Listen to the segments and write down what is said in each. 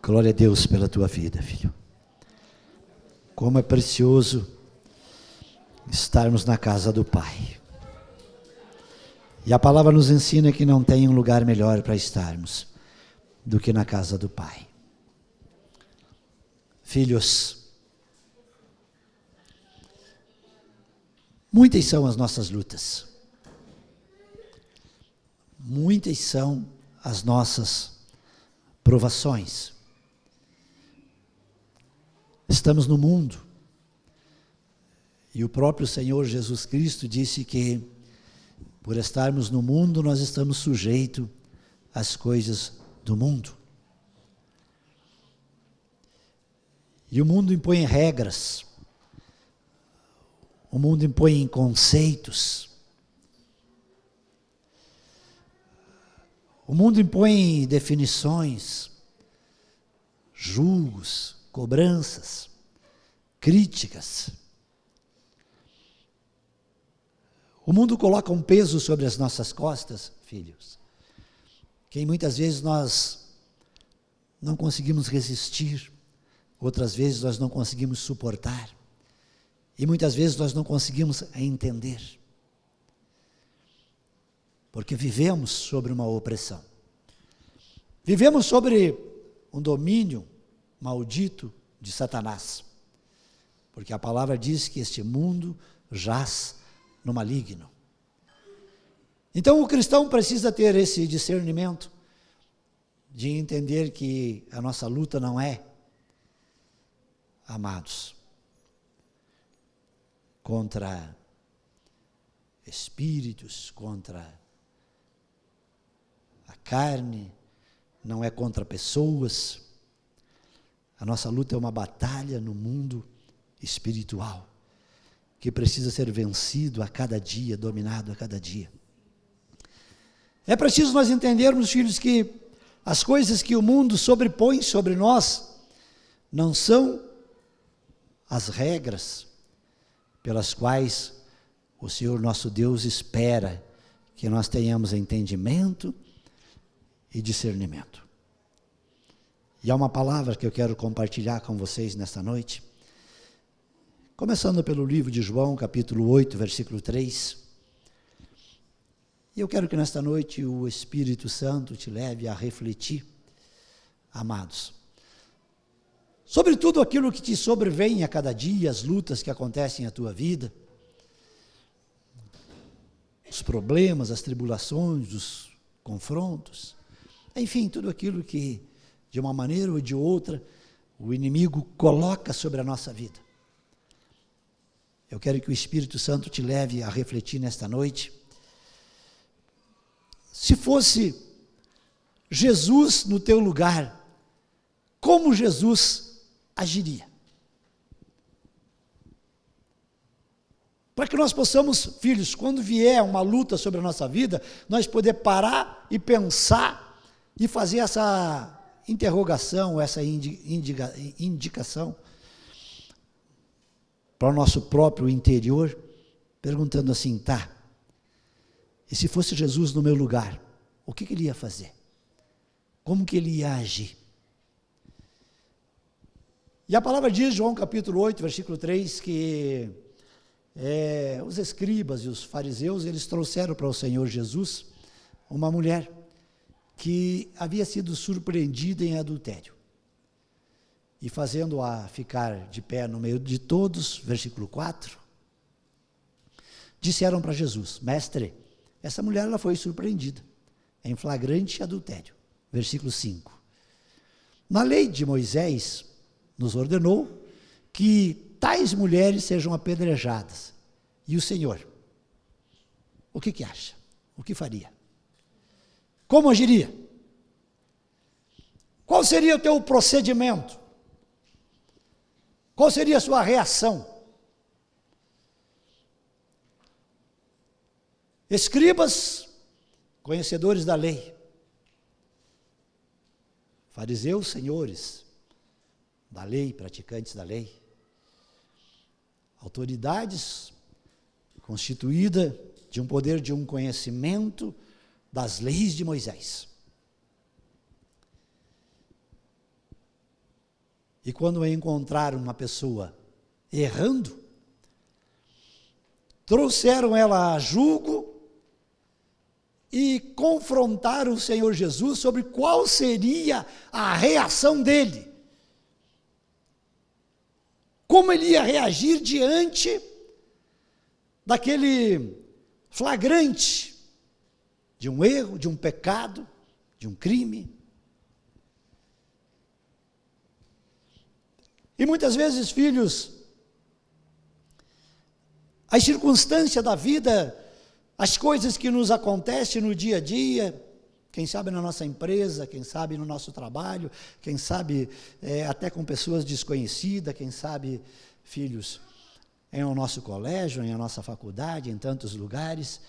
Glória a Deus pela tua vida, filho. Como é precioso estarmos na casa do Pai. E a palavra nos ensina que não tem um lugar melhor para estarmos do que na casa do Pai. Filhos, muitas são as nossas lutas. Muitas são as nossas provações. Estamos no mundo, e o próprio Senhor Jesus Cristo disse que, por estarmos no mundo, nós estamos sujeitos às coisas do mundo. E o mundo impõe regras, o mundo impõe conceitos, o mundo impõe definições, julgos, cobranças, críticas. O mundo coloca um peso sobre as nossas costas, filhos, que muitas vezes nós não conseguimos resistir, outras vezes nós não conseguimos suportar, e muitas vezes nós não conseguimos entender, porque vivemos sobre uma opressão, vivemos sobre um domínio maldito de Satanás, porque a palavra diz que este mundo jaz no maligno. Então o cristão precisa ter esse discernimento de entender que a nossa luta não é, amados, contra espíritos, contra a carne, não é contra pessoas. A nossa luta é uma batalha no mundo espiritual, que precisa ser vencido a cada dia, dominado a cada dia. É preciso nós entendermos, filhos, que as coisas que o mundo sobrepõe sobre nós não são as regras pelas quais o Senhor nosso Deus espera que nós tenhamos entendimento e discernimento. E há uma palavra que eu quero compartilhar com vocês nesta noite, começando pelo livro de João, capítulo 8, versículo 3. E eu quero que nesta noite o Espírito Santo te leve a refletir, amados, sobre tudo aquilo que te sobrevém a cada dia, as lutas que acontecem na tua vida, os problemas, as tribulações, os confrontos, enfim, tudo aquilo que, de uma maneira ou de outra, o inimigo coloca sobre a nossa vida. Eu quero que o Espírito Santo te leve a refletir nesta noite. Se fosse Jesus no teu lugar, como Jesus agiria? Para que nós possamos, filhos, quando vier uma luta sobre a nossa vida, nós poder parar e pensar e fazer essa interrogação, essa indicação para o nosso próprio interior, perguntando assim, tá, e se fosse Jesus no meu lugar, o que ele ia fazer? Como que ele ia agir? E a palavra diz, João capítulo 8, versículo 3, que os escribas e os fariseus, eles trouxeram para o Senhor Jesus uma mulher que havia sido surpreendida em adultério. E fazendo-a ficar de pé no meio de todos, versículo 4, disseram para Jesus, mestre, essa mulher ela foi surpreendida em flagrante adultério. Versículo 5. Na lei de Moisés, nos ordenou que tais mulheres sejam apedrejadas. E o Senhor, o que acha? O que faria? Como agiria? Qual seria o teu procedimento? Qual seria a sua reação? Escribas, conhecedores da lei, fariseus, senhores da lei, praticantes da lei, autoridades constituída de um poder, de um conhecimento das leis de Moisés. E quando encontraram uma pessoa errando, trouxeram ela a julgo e confrontaram o Senhor Jesus sobre qual seria a reação dele. Como ele ia reagir diante daquele flagrante de um erro, de um pecado, de um crime. E muitas vezes, filhos, as circunstâncias da vida, as coisas que nos acontecem no dia a dia, quem sabe na nossa empresa, quem sabe no nosso trabalho, quem sabe até com pessoas desconhecidas, quem sabe, filhos, em o nosso colégio, em a nossa faculdade, em tantos lugares,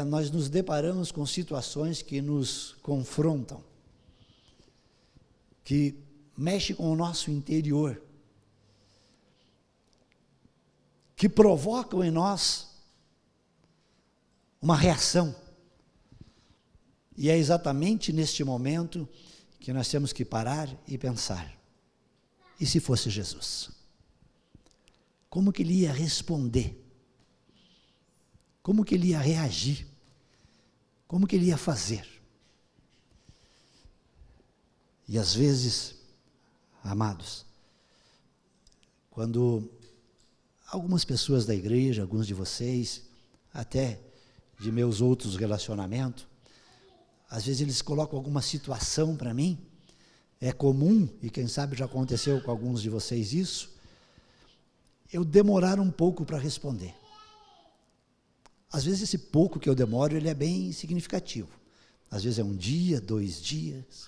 nós nos deparamos com situações que nos confrontam, que mexem com o nosso interior, que provocam em nós uma reação. E é exatamente neste momento que nós temos que parar e pensar: e se fosse Jesus? Como que ele ia responder? Como que ele ia reagir? Como que ele ia fazer? E às vezes, amados, quando algumas pessoas da igreja, alguns de vocês, até de meus outros relacionamentos, às vezes eles colocam alguma situação para mim, é comum, e quem sabe já aconteceu com alguns de vocês isso, eu demorar um pouco para responder. Às vezes esse pouco que eu demoro, ele é bem significativo. Às vezes é um dia, 2 dias.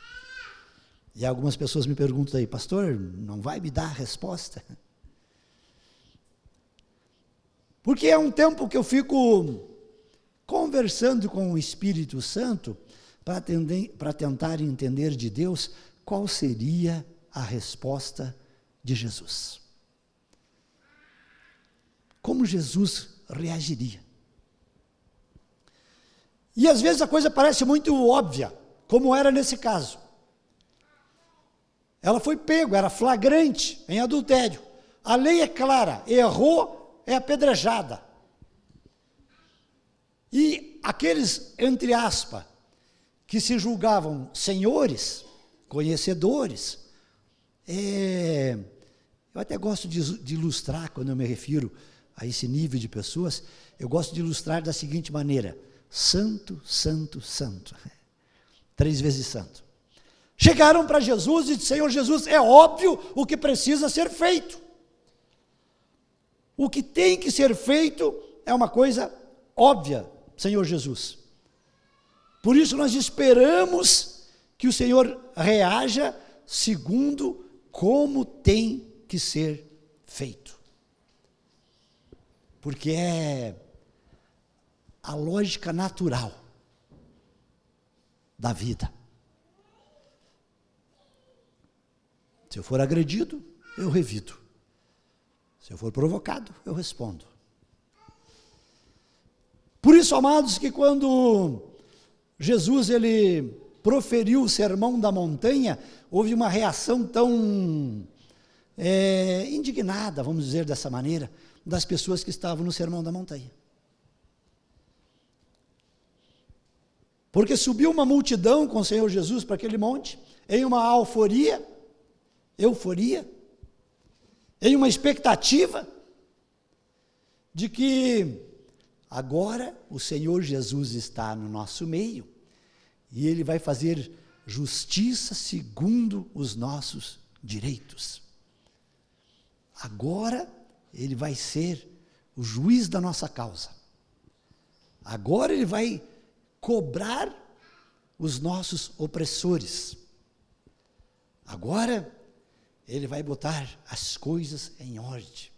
E algumas pessoas me perguntam aí: pastor, não vai me dar a resposta? Porque é um tempo que eu fico conversando com o Espírito Santo para tentar entender de Deus qual seria a resposta de Jesus. Como Jesus reagiria? E às vezes a coisa parece muito óbvia, como era nesse caso. Ela foi pego, era flagrante em adultério. A lei é clara, errou, é apedrejada. E aqueles, entre aspas, que se julgavam senhores, conhecedores, eu até gosto de ilustrar, quando eu me refiro a esse nível de pessoas, eu gosto de ilustrar da seguinte maneira: santo, santo, santo. 3 vezes santo. Chegaram para Jesus e disseram: Senhor Jesus, é óbvio o que precisa ser feito. O que tem que ser feito é uma coisa óbvia, Senhor Jesus. Por isso nós esperamos que o Senhor reaja segundo como tem que ser feito. Porque é a lógica natural da vida. Se eu for agredido, eu revido. Se eu for provocado, eu respondo. Por isso, amados, que quando Jesus ele proferiu o sermão da montanha, houve uma reação tão indignada, vamos dizer dessa maneira, das pessoas que estavam no sermão da montanha. Porque subiu uma multidão com o Senhor Jesus para aquele monte, em uma euforia, em uma expectativa de que agora o Senhor Jesus está no nosso meio e Ele vai fazer justiça segundo os nossos direitos. Agora Ele vai ser o juiz da nossa causa. Agora Ele vai cobrar os nossos opressores. Agora Ele vai botar as coisas em ordem.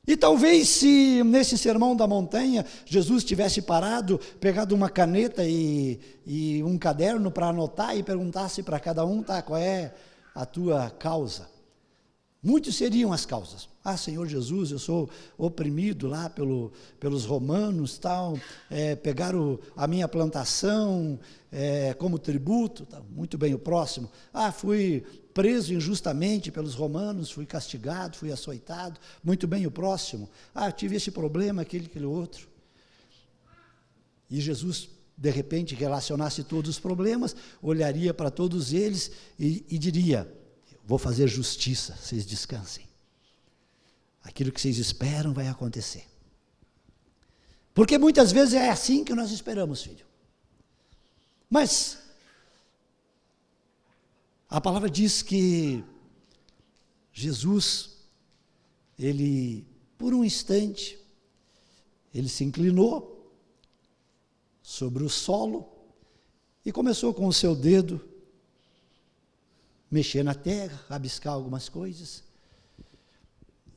E talvez se nesse sermão da montanha, Jesus tivesse parado, pegado uma caneta e um caderno para anotar e perguntasse para cada um: tá, qual é a tua causa? Muitos seriam as causas. Ah, Senhor Jesus, eu sou oprimido lá pelos romanos, tal, pegaram a minha plantação como tributo, tá, muito bem, o próximo. Ah, fui preso injustamente pelos romanos, fui castigado, fui açoitado, muito bem, o próximo. Ah, tive esse problema, aquele outro. E Jesus, de repente, relacionasse todos os problemas, olharia para todos eles e diria: vou fazer justiça, vocês descansem. Aquilo que vocês esperam vai acontecer. Porque muitas vezes é assim que nós esperamos, filho. Mas a palavra diz que Jesus, ele, por um instante, ele se inclinou sobre o solo e começou com o seu dedo mexer na terra, rabiscar algumas coisas.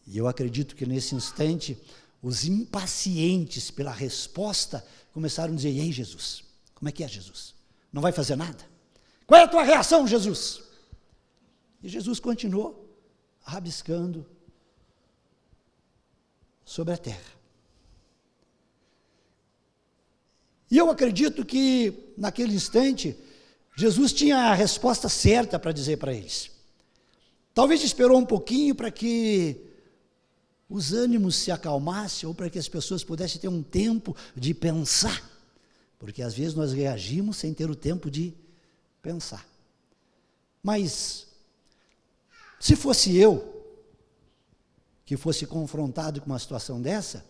E eu acredito que nesse instante, os impacientes pela resposta começaram a dizer: e aí, Jesus? Como é que é, Jesus? Não vai fazer nada? Qual é a tua reação, Jesus? E Jesus continuou rabiscando sobre a terra. E eu acredito que, naquele instante, Jesus tinha a resposta certa para dizer para eles. Talvez esperou um pouquinho para que os ânimos se acalmassem, ou para que as pessoas pudessem ter um tempo de pensar, porque às vezes nós reagimos sem ter o tempo de pensar. Mas, se fosse eu, que fosse confrontado com uma situação dessa,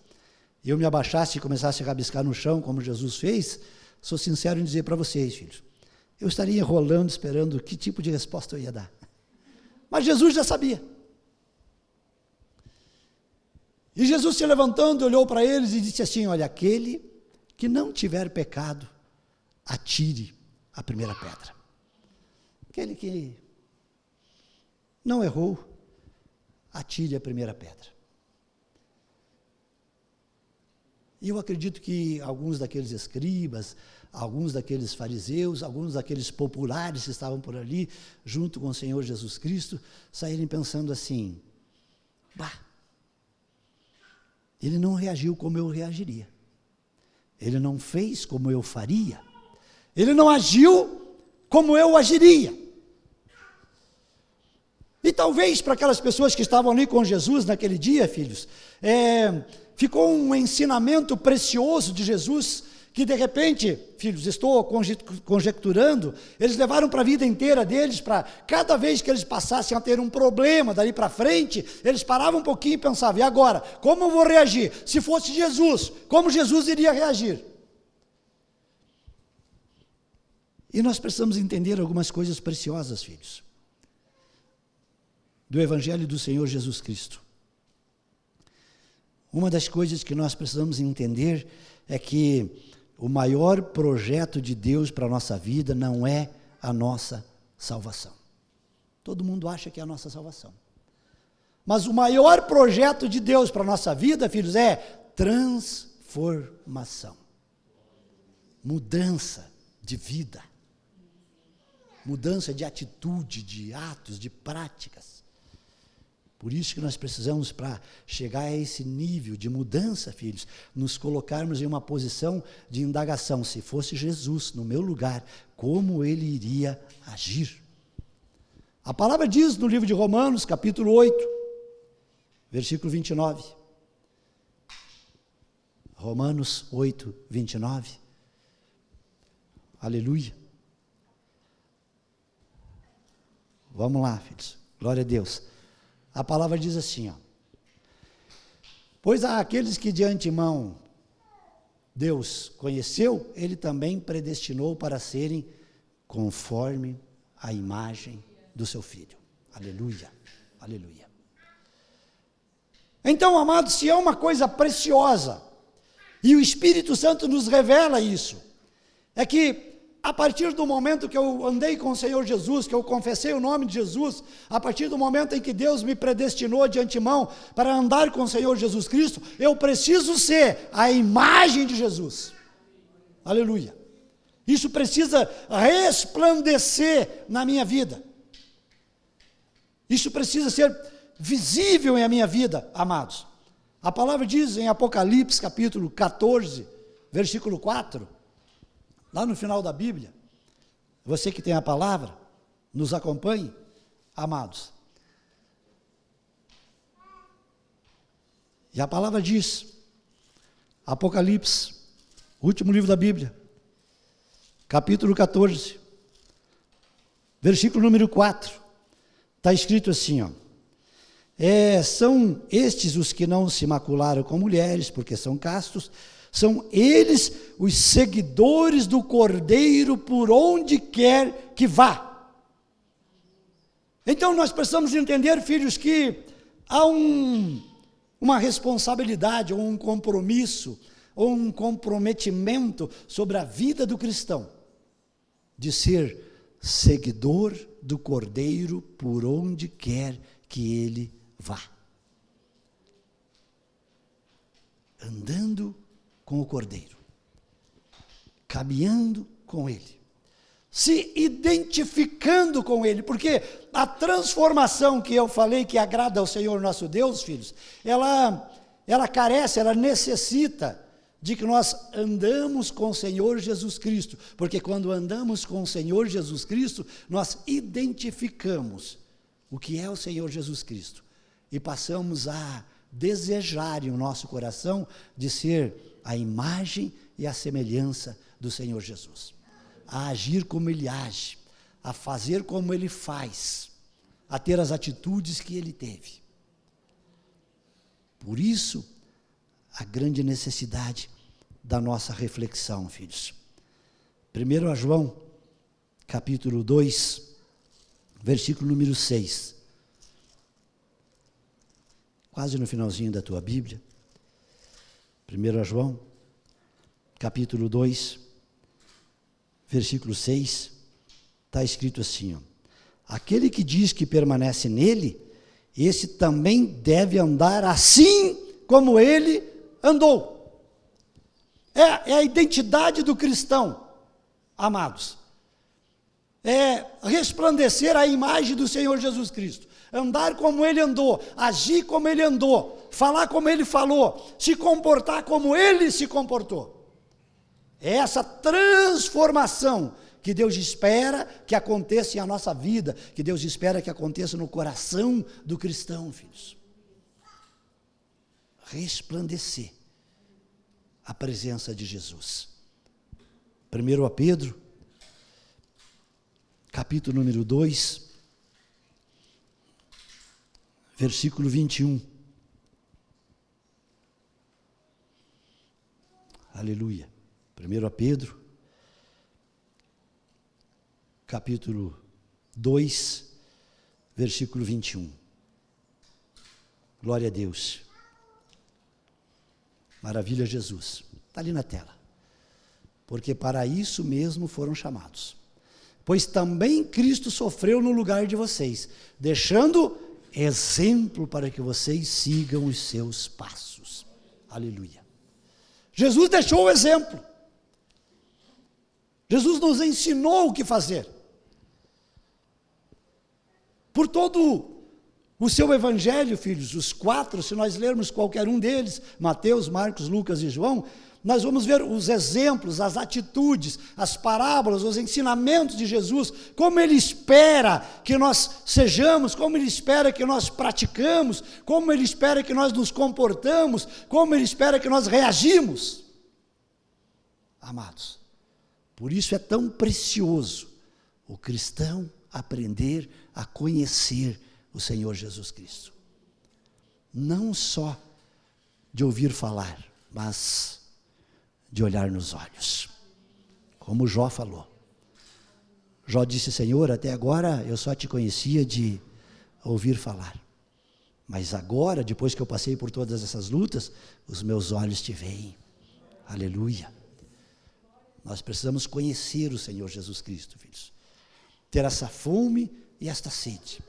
eu me abaixasse e começasse a rabiscar no chão, como Jesus fez, sou sincero em dizer para vocês, filhos, eu estaria enrolando, esperando que tipo de resposta eu ia dar. Mas Jesus já sabia. E Jesus se levantando, olhou para eles e disse assim: olha, aquele que não tiver pecado, atire a primeira pedra. Aquele que não errou, atire a primeira pedra. E eu acredito que alguns daqueles escribas, alguns daqueles fariseus, alguns daqueles populares que estavam por ali, junto com o Senhor Jesus Cristo, saírem pensando assim: bah, ele não reagiu como eu reagiria, ele não fez como eu faria, ele não agiu como eu agiria. E talvez para aquelas pessoas que estavam ali com Jesus naquele dia, filhos, ficou um ensinamento precioso de Jesus, que de repente, filhos, estou conjecturando, eles levaram para a vida inteira deles, para cada vez que eles passassem a ter um problema dali para frente, eles paravam um pouquinho e pensavam: e agora, como eu vou reagir? Se fosse Jesus, como Jesus iria reagir? E nós precisamos entender algumas coisas preciosas, filhos, do Evangelho do Senhor Jesus Cristo. Uma das coisas que nós precisamos entender é que o maior projeto de Deus para a nossa vida não é a nossa salvação. Todo mundo acha que é a nossa salvação. Mas o maior projeto de Deus para a nossa vida, filhos, é transformação. Mudança de vida. Mudança de atitude, de atos, de práticas. Por isso que nós precisamos, para chegar a esse nível de mudança, filhos, nos colocarmos em uma posição de indagação: se fosse Jesus no meu lugar, como ele iria agir? A palavra diz no livro de Romanos, capítulo 8, versículo 29. Romanos 8, 29. Aleluia. Vamos lá, filhos. Glória a Deus. A palavra diz assim, ó: pois aqueles que de antemão Deus conheceu, ele também predestinou para serem conforme a imagem do seu Filho. Aleluia, aleluia. Então, amados, se é uma coisa preciosa, e o Espírito Santo nos revela isso, é que a partir do momento que eu andei com o Senhor Jesus, que eu confessei o nome de Jesus, a partir do momento em que Deus me predestinou de antemão para andar com o Senhor Jesus Cristo, eu preciso ser a imagem de Jesus. Aleluia. Isso precisa resplandecer na minha vida. Isso precisa ser visível em a minha vida, amados. A palavra diz em Apocalipse, capítulo 14, versículo 4, lá no final da Bíblia, você que tem a palavra, nos acompanhe, amados. E a palavra diz, Apocalipse, último livro da Bíblia, capítulo 14, versículo número 4, está escrito assim, ó. São estes os que não se macularam com mulheres, porque são castos, são eles os seguidores do Cordeiro por onde quer que vá. Então nós precisamos entender, filhos, que há uma responsabilidade, ou um compromisso, ou um comprometimento sobre a vida do cristão, de ser seguidor do Cordeiro por onde quer que ele vá. Andando com o Cordeiro, caminhando com ele, se identificando com ele, porque a transformação que eu falei que agrada ao Senhor nosso Deus, filhos, ela carece, ela necessita de que nós andamos com o Senhor Jesus Cristo, porque quando andamos com o Senhor Jesus Cristo, nós identificamos o que é o Senhor Jesus Cristo, e passamos a desejar em o nosso coração de ser a imagem e a semelhança do Senhor Jesus, a agir como Ele age, a fazer como Ele faz, a ter as atitudes que Ele teve. Por isso, a grande necessidade da nossa reflexão, filhos. 1 João, capítulo 2, versículo número 6. Quase no finalzinho da tua Bíblia. 1 João, capítulo 2, versículo 6, está escrito assim, ó. Aquele que diz que permanece nele, esse também deve andar assim como ele andou. É a identidade do cristão, amados. É resplandecer a imagem do Senhor Jesus Cristo. Andar como Ele andou, agir como Ele andou, falar como Ele falou, se comportar como Ele se comportou. É essa transformação que Deus espera que aconteça em a nossa vida, que Deus espera que aconteça no coração do cristão, filhos. Resplandecer a presença de Jesus. 1 Pedro, capítulo número 2, versículo 21. Aleluia. 1 Pedro, capítulo 2, versículo 21. Glória a Deus. Maravilha, Jesus. Está ali na tela. Porque para isso mesmo foram chamados. Pois também Cristo sofreu no lugar de vocês, deixando exemplo para que vocês sigam os seus passos. Aleluia. Jesus deixou o exemplo. Jesus nos ensinou o que fazer. Por todo o seu evangelho, filhos, os 4, se nós lermos qualquer um deles, Mateus, Marcos, Lucas e João, nós vamos ver os exemplos, as atitudes, as parábolas, os ensinamentos de Jesus, como Ele espera que nós sejamos, como Ele espera que nós praticamos, como Ele espera que nós nos comportamos, como Ele espera que nós reagimos. Amados, por isso é tão precioso o cristão aprender a conhecer o Senhor Jesus Cristo. Não só de ouvir falar, mas de olhar nos olhos. Como Jó falou. Jó disse: Senhor, até agora eu só te conhecia de ouvir falar. Mas agora, depois que eu passei por todas essas lutas, os meus olhos te veem. Aleluia. Nós precisamos conhecer o Senhor Jesus Cristo, filhos. Ter essa fome e esta sede.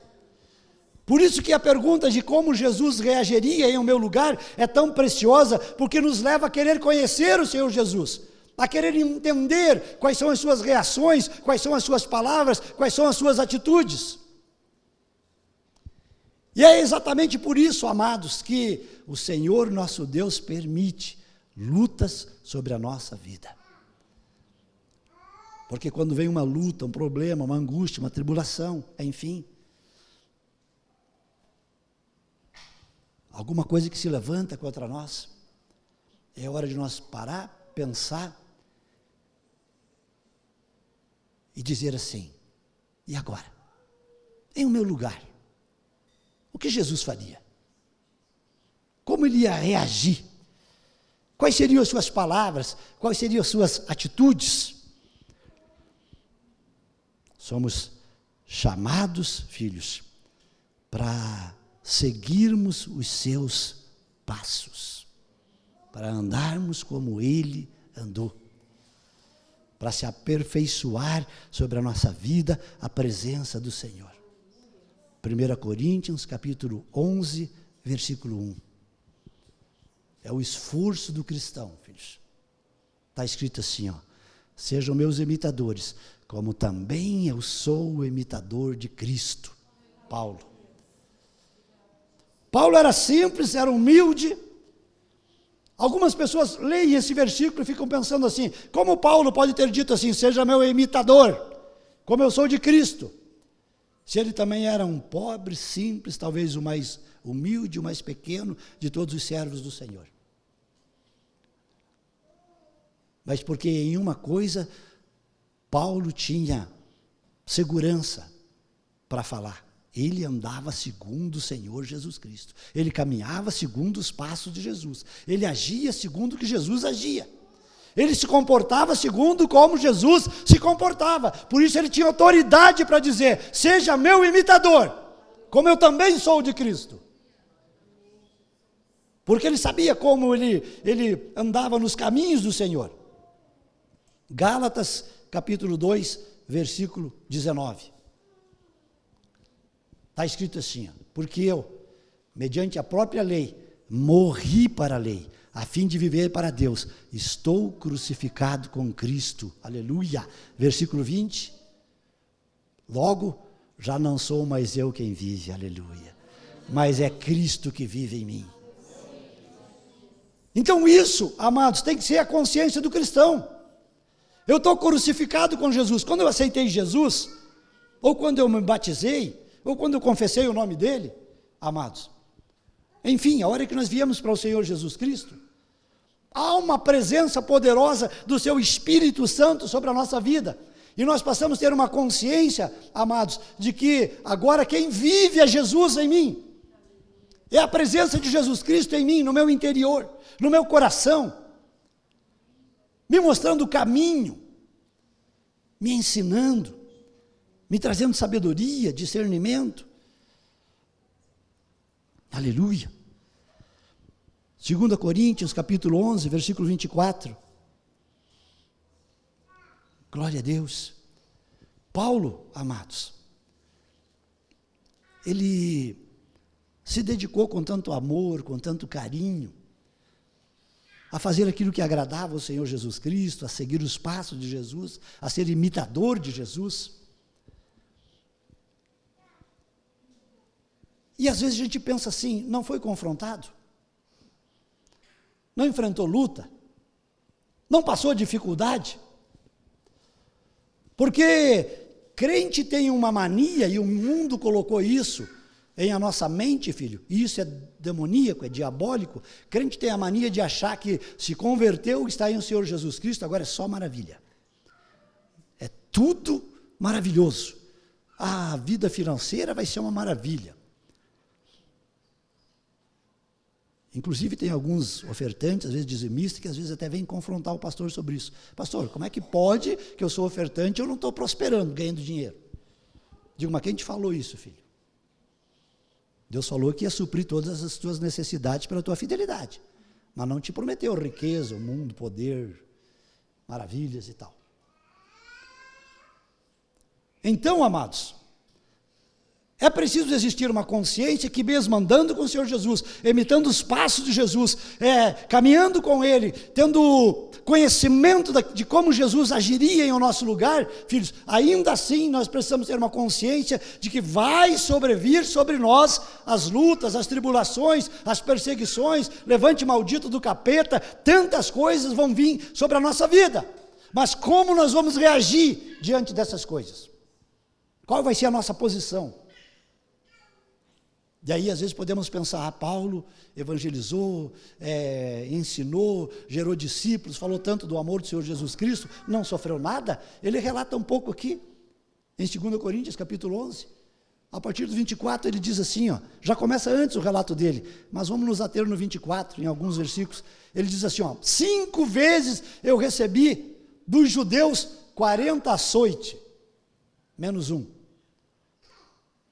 Por isso que a pergunta de como Jesus reagiria em meu lugar é tão preciosa, porque nos leva a querer conhecer o Senhor Jesus, a querer entender quais são as suas reações, quais são as suas palavras, quais são as suas atitudes. E é exatamente por isso, amados, que o Senhor nosso Deus permite lutas sobre a nossa vida. Porque quando vem uma luta, um problema, uma angústia, uma tribulação, enfim, alguma coisa que se levanta contra nós, é hora de nós parar, pensar e dizer assim: e agora? Em o meu lugar, o que Jesus faria? Como ele ia reagir? Quais seriam as suas palavras? Quais seriam as suas atitudes? Somos chamados, filhos, para seguirmos os seus passos, para andarmos como ele andou, para se aperfeiçoar sobre a nossa vida a presença do Senhor. 1 Coríntios, capítulo 11, versículo 1. É o esforço do cristão, filhos. Está escrito assim, ó: sejam meus imitadores, como também eu sou o imitador de Cristo. Paulo. Paulo era simples, era humilde. Algumas pessoas leem esse versículo e ficam pensando assim: como Paulo pode ter dito assim, seja meu imitador, como eu sou de Cristo? Se ele também era um pobre, simples, talvez o mais humilde, o mais pequeno de todos os servos do Senhor. Mas porque em uma coisa Paulo tinha segurança para falar: ele andava segundo o Senhor Jesus Cristo, ele caminhava segundo os passos de Jesus, ele agia segundo o que Jesus agia, ele se comportava segundo como Jesus se comportava. Por isso ele tinha autoridade para dizer: seja meu imitador, como eu também sou de Cristo. Porque ele sabia como ele andava nos caminhos do Senhor. Gálatas capítulo 2, versículo 19. Está escrito assim: porque eu, mediante a própria lei, morri para a lei, a fim de viver para Deus. Estou crucificado com Cristo. Aleluia. Versículo 20. Logo, já não sou mais eu quem vive, aleluia, mas é Cristo que vive em mim. Então isso, amados, tem que ser a consciência do cristão. Eu estou crucificado com Jesus. Quando eu aceitei Jesus, ou quando eu me batizei, ou quando eu confessei o nome dele, amados, enfim, a hora que nós viemos para o Senhor Jesus Cristo, há uma presença poderosa do seu Espírito Santo sobre a nossa vida, e nós passamos a ter uma consciência, amados, de que agora quem vive é Jesus em mim, é a presença de Jesus Cristo em mim, no meu interior, no meu coração, me mostrando o caminho, me ensinando, me trazendo sabedoria, discernimento. Aleluia. 2 Coríntios, capítulo 11, versículo 24. Glória a Deus. Paulo, amados, ele se dedicou com tanto amor, com tanto carinho, a fazer aquilo que agradava ao Senhor Jesus Cristo, a seguir os passos de Jesus, a ser imitador de Jesus. E às vezes a gente pensa assim: não foi confrontado? Não enfrentou luta? Não passou dificuldade? Porque crente tem uma mania, e o mundo colocou isso em a nossa mente, filho, e isso é demoníaco, é diabólico. Crente tem a mania de achar que se converteu, está em o Senhor Jesus Cristo, agora é só maravilha. É tudo maravilhoso. A vida financeira vai ser uma maravilha. Inclusive tem alguns ofertantes, às vezes dizimistas, que às vezes até vêm confrontar o pastor sobre isso. Pastor, como é que pode que eu sou ofertante e eu não estou prosperando, ganhando dinheiro? Digo, mas quem te falou isso, filho? Deus falou que ia suprir todas as tuas necessidades pela tua fidelidade, mas não te prometeu riqueza, o mundo, poder, maravilhas e tal. Então, amados, É preciso existir uma consciência que, mesmo andando com o Senhor Jesus, imitando os passos de Jesus, caminhando com Ele, tendo conhecimento de como Jesus agiria em o nosso lugar, filhos, ainda assim nós precisamos ter uma consciência de que vai sobrevir sobre nós as lutas, as tribulações, as perseguições, levante maldito do capeta, tantas coisas vão vir sobre a nossa vida. Mas como nós vamos reagir diante dessas coisas? Qual vai ser a nossa posição? E aí, às vezes, podemos pensar, Paulo evangelizou, ensinou, gerou discípulos, falou tanto do amor do Senhor Jesus Cristo, não sofreu nada. Ele relata um pouco aqui, em 2 Coríntios, capítulo 11, a partir do 24, ele diz assim, já começa antes o relato dele, mas vamos nos ater no 24, em alguns versículos, ele diz assim, 5 vezes eu recebi dos judeus 40 açoites, menos um.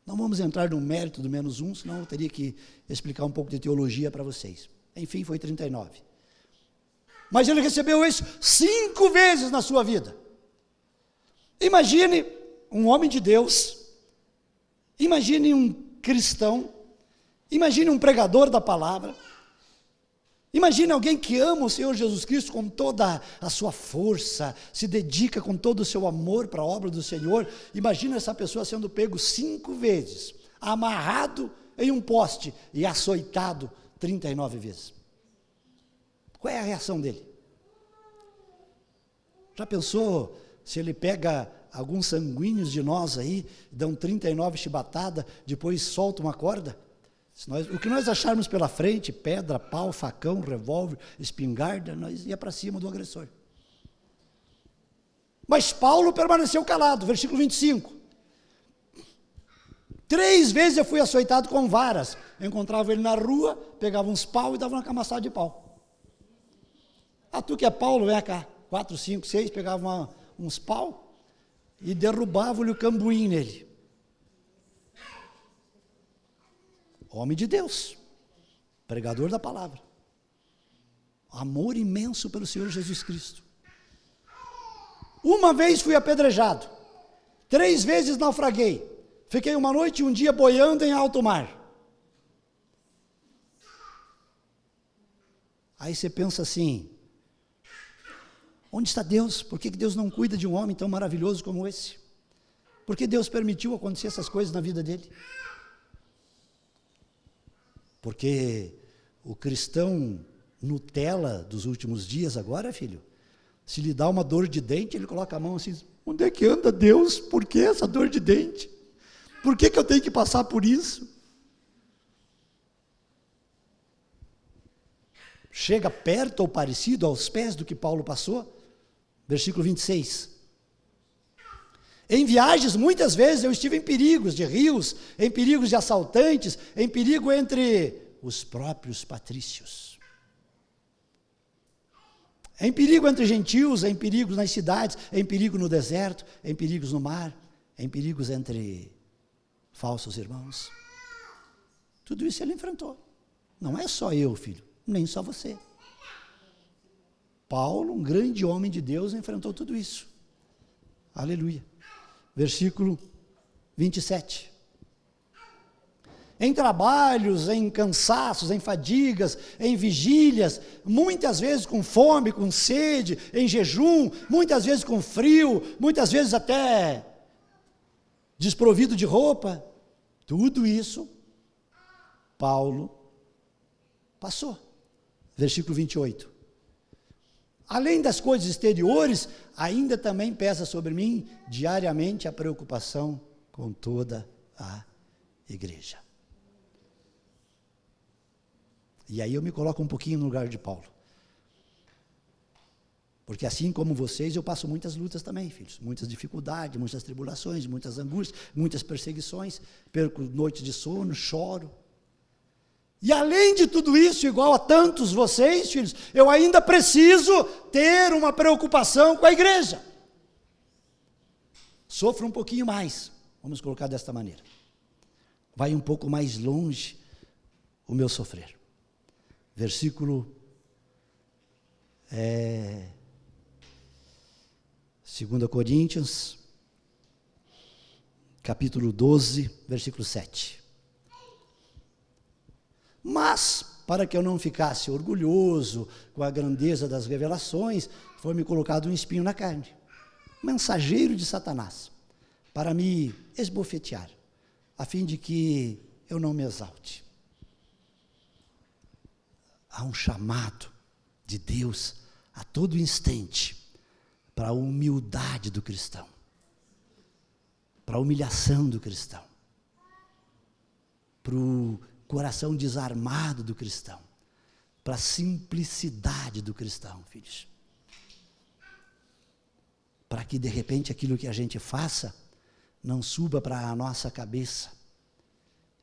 Não vamos entrar no mérito do menos um, senão eu teria que explicar um pouco de teologia para vocês. Enfim, foi 39. Mas ele recebeu isso 5 vezes na sua vida. Imagine um homem de Deus, imagine um cristão, imagine um pregador da palavra, imagine alguém que ama o Senhor Jesus Cristo com toda a sua força, se dedica com todo o seu amor para a obra do Senhor. Imagine essa pessoa sendo pego 5 vezes, amarrado em um poste e açoitado 39 vezes. Qual é a reação dele? Já pensou se ele pega alguns sanguíneos de nós aí, dão 39 chibatadas, depois solta uma corda? O que nós acharmos pela frente, pedra, pau, facão, revólver, espingarda, nós ia para cima do agressor. Mas Paulo permaneceu calado, versículo 25. 3 vezes eu fui açoitado com varas. Eu encontrava ele na rua, pegava uns pau e dava uma camaçada de pau. Tu que é Paulo, vem cá. 4, 5, 6, pegava uns pau e derrubava-lhe o cambuim nele. Homem de Deus, pregador da palavra, amor imenso pelo Senhor Jesus Cristo. Uma vez fui apedrejado, 3 vezes naufraguei, fiquei uma noite e um dia boiando em alto mar. Aí você pensa assim, onde está Deus? Por que Deus não cuida de um homem tão maravilhoso como esse? Por que Deus permitiu acontecer essas coisas na vida dele? Porque o cristão Nutella dos últimos dias agora, filho, se lhe dá uma dor de dente, ele coloca a mão assim, onde é que anda Deus? Por que essa dor de dente? Por que eu tenho que passar por isso? Chega perto ou parecido aos pés do que Paulo passou, versículo 26. Em viagens, muitas vezes, eu estive em perigos de rios, em perigos de assaltantes, em perigo entre os próprios patrícios. Em perigo entre gentios, em perigos nas cidades, em perigo no deserto, em perigos no mar, em perigos entre falsos irmãos. Tudo isso ele enfrentou. Não é só eu, filho, nem só você. Paulo, um grande homem de Deus, enfrentou tudo isso. Aleluia. Versículo 27. Em trabalhos, em cansaços, em fadigas, em vigílias, muitas vezes com fome, com sede, em jejum, muitas vezes com frio, muitas vezes até desprovido de roupa. Tudo isso, Paulo passou. Versículo 28. Além das coisas exteriores, ainda também pesa sobre mim diariamente a preocupação com toda a igreja. E aí eu me coloco um pouquinho no lugar de Paulo. Porque assim como vocês, eu passo muitas lutas também, filhos. Muitas dificuldades, muitas tribulações, muitas angústias, muitas perseguições. Perco noites de sono, choro. E além de tudo isso, igual a tantos vocês, filhos, eu ainda preciso ter uma preocupação com a igreja. Sofro um pouquinho mais, vamos colocar desta maneira. Vai um pouco mais longe o meu sofrer. Versículo 2 Coríntios, capítulo 12, versículo 7. Mas, para que eu não ficasse orgulhoso com a grandeza das revelações, foi-me colocado um espinho na carne, mensageiro de Satanás, para me esbofetear, a fim de que eu não me exalte. Há um chamado de Deus a todo instante para a humildade do cristão, para a humilhação do cristão, para o coração desarmado do cristão, para a simplicidade do cristão, filhos. Para que de repente aquilo que a gente faça não suba para a nossa cabeça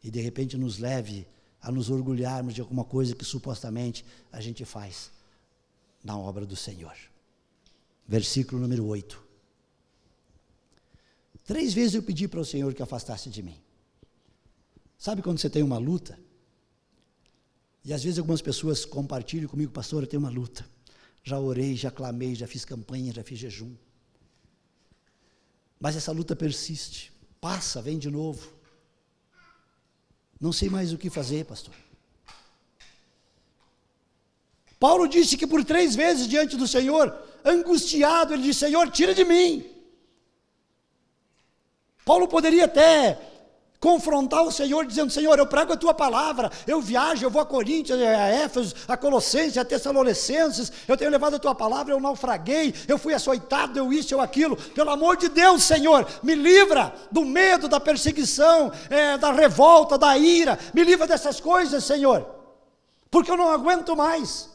e de repente nos leve a nos orgulharmos de alguma coisa que supostamente a gente faz na obra do Senhor. Versículo número 8. 3 vezes eu pedi para o Senhor que afastasse de mim. Sabe quando você tem uma luta? E às vezes algumas pessoas compartilham comigo, pastor, eu tenho uma luta. Já orei, já clamei, já fiz campanha, já fiz jejum. Mas essa luta persiste, passa, vem de novo. Não sei mais o que fazer, pastor. Paulo disse que por 3 vezes diante do Senhor, angustiado, ele disse, Senhor, tira de mim. Paulo poderia até confrontar o Senhor, dizendo, Senhor, eu prego a tua palavra, eu viajo, eu vou a Coríntios, a Éfeso, a Colossenses, a Tessalonicenses, eu tenho levado a tua palavra, eu naufraguei, eu fui açoitado, eu isso, eu aquilo, pelo amor de Deus, Senhor, me livra do medo, da perseguição, da revolta, da ira, me livra dessas coisas, Senhor, porque eu não aguento mais.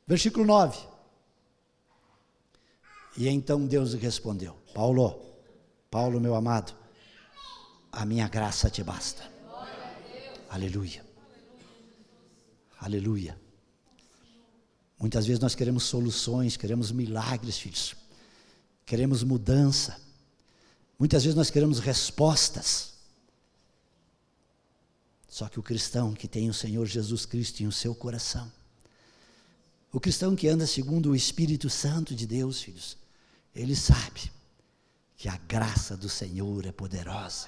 Versículo 9. E então Deus respondeu, Paulo, meu amado, a minha graça te basta. Aleluia. Aleluia. Muitas vezes nós queremos soluções, queremos milagres, filhos. Queremos mudança. Muitas vezes nós queremos respostas. Só que o cristão que tem o Senhor Jesus Cristo em o seu coração, o cristão que anda segundo o Espírito Santo de Deus, filhos, ele sabe que a graça do Senhor é poderosa,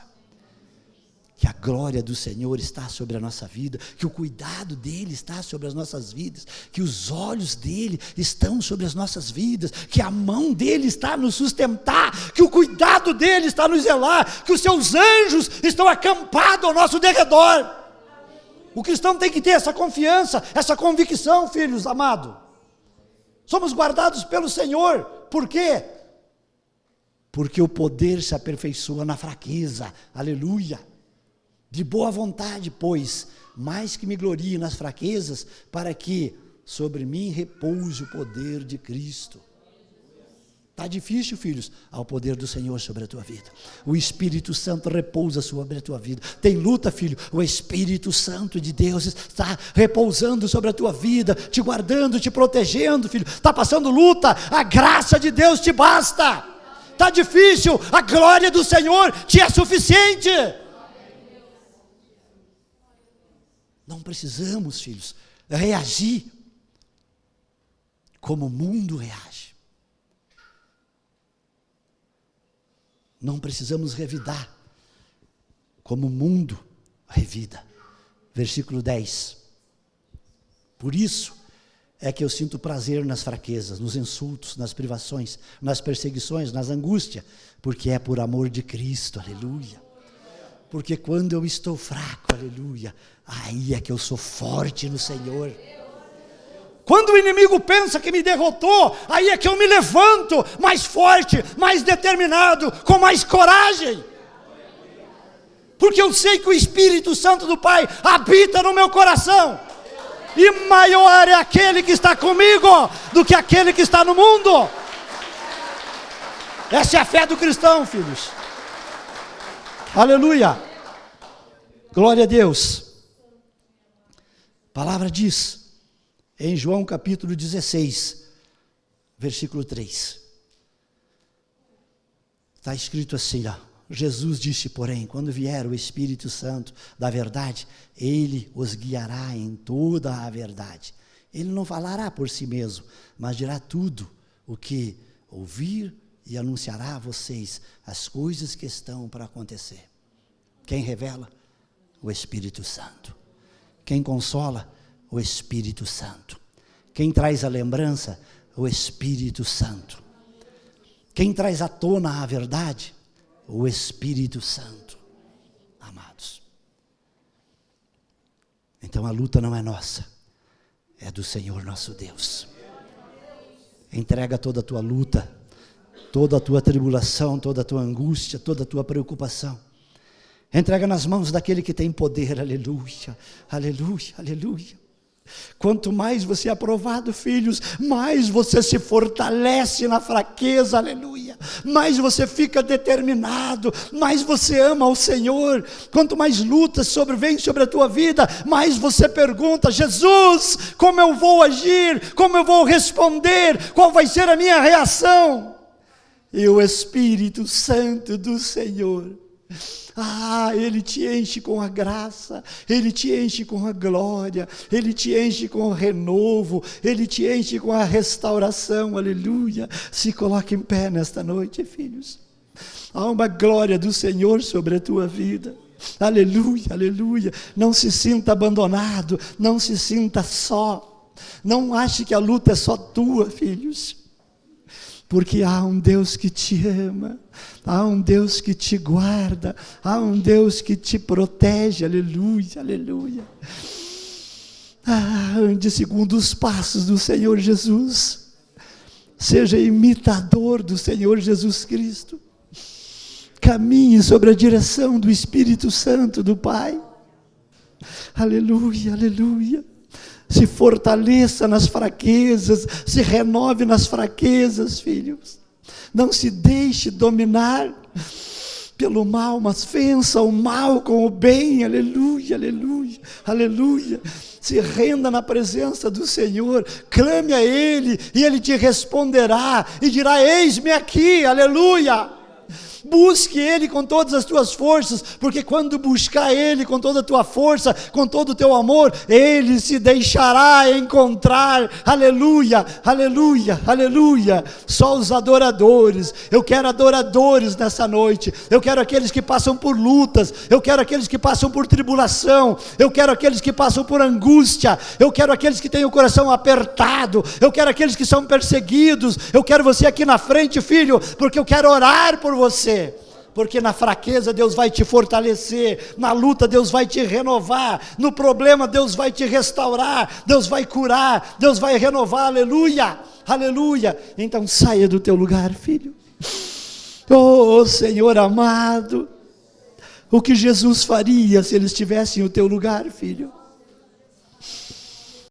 que a glória do Senhor está sobre a nossa vida, que o cuidado dele está sobre as nossas vidas, que os olhos dele estão sobre as nossas vidas, que a mão dele está a nos sustentar, que o cuidado dele está a nos zelar, que os seus anjos estão acampados ao nosso derredor. O cristão tem que ter essa confiança, essa convicção, filhos amados. Somos guardados pelo Senhor. Por quê? Porque o poder se aperfeiçoa na fraqueza. Aleluia. De boa vontade, pois, mais que me glorie nas fraquezas, para que sobre mim repouse o poder de Cristo. Está difícil, filhos, há o poder do Senhor sobre a tua vida. O Espírito Santo repousa sobre a tua vida. Tem luta, filho, o Espírito Santo de Deus está repousando sobre a tua vida, te guardando, te protegendo, filho. Está passando luta, a graça de Deus te basta. Está difícil, a glória do Senhor te é suficiente. Não precisamos, filhos, reagir como o mundo reage. Não precisamos revidar como o mundo revida. Versículo 10. Por isso é que eu sinto prazer nas fraquezas, nos insultos, nas privações, nas perseguições, nas angústias, porque é por amor de Cristo, aleluia. Porque quando eu estou fraco, aleluia, aí é que eu sou forte no Senhor. Quando o inimigo pensa que me derrotou, aí é que eu me levanto mais forte, mais determinado, com mais coragem. Porque eu sei que o Espírito Santo do Pai habita no meu coração. E maior é aquele que está comigo do que aquele que está no mundo. Essa é a fé do cristão, filhos. Aleluia. Glória a Deus. A palavra diz em João capítulo 16, versículo 3. Está escrito assim, ó. Jesus disse, porém, quando vier o Espírito Santo da verdade, ele os guiará em toda a verdade. Ele não falará por si mesmo, mas dirá tudo o que ouvir e anunciará a vocês as coisas que estão para acontecer. Quem revela? O Espírito Santo. Quem consola? O Espírito Santo. Quem traz a lembrança? O Espírito Santo. Quem traz à tona a verdade? O Espírito Santo. Amados. Então a luta não é nossa, é do Senhor nosso Deus. Entrega toda a tua luta, toda a tua tribulação, toda a tua angústia, toda a tua preocupação. Entrega nas mãos daquele que tem poder, aleluia, aleluia, aleluia. Quanto mais você é aprovado, filhos, mais você se fortalece na fraqueza, aleluia. Mais você fica determinado, mais você ama ao Senhor. Quanto mais lutas sobrevêm sobre a tua vida, mais você pergunta: Jesus, como eu vou agir? Como eu vou responder? Qual vai ser a minha reação? E o Espírito Santo do Senhor, Ele te enche com a graça, Ele te enche com a glória, Ele te enche com o renovo, Ele te enche com a restauração, aleluia. Se coloque em pé nesta noite, filhos. Há uma glória do Senhor sobre a tua vida, aleluia, aleluia. Não se sinta abandonado, não se sinta só, não ache que a luta é só tua, filhos. Porque há um Deus que te ama, há um Deus que te guarda, há um Deus que te protege, aleluia, aleluia. Ande segundo os passos do Senhor Jesus, seja imitador do Senhor Jesus Cristo, caminhe sobre a direção do Espírito Santo do Pai, aleluia, aleluia. Se fortaleça nas fraquezas, se renove nas fraquezas, filhos. Não se deixe dominar pelo mal, mas vença o mal com o bem, aleluia, aleluia, aleluia. Se renda na presença do Senhor, clame a Ele, e Ele te responderá, e dirá: eis-me aqui, aleluia. Busque Ele com todas as tuas forças, porque quando buscar Ele com toda a tua força, com todo o teu amor, Ele se deixará encontrar, aleluia, aleluia, aleluia. Só os adoradores, eu quero adoradores nessa noite, eu quero aqueles que passam por lutas, eu quero aqueles que passam por tribulação, eu quero aqueles que passam por angústia, eu quero aqueles que têm o coração apertado, eu quero aqueles que são perseguidos, eu quero você aqui na frente, filho, porque eu quero orar por você. Porque na fraqueza Deus vai te fortalecer, na luta Deus vai te renovar, no problema Deus vai te restaurar, Deus vai curar, Deus vai renovar, aleluia, aleluia. Então saia do teu lugar, filho. Oh Senhor amado, o que Jesus faria se Ele estivesse em o teu lugar, filho?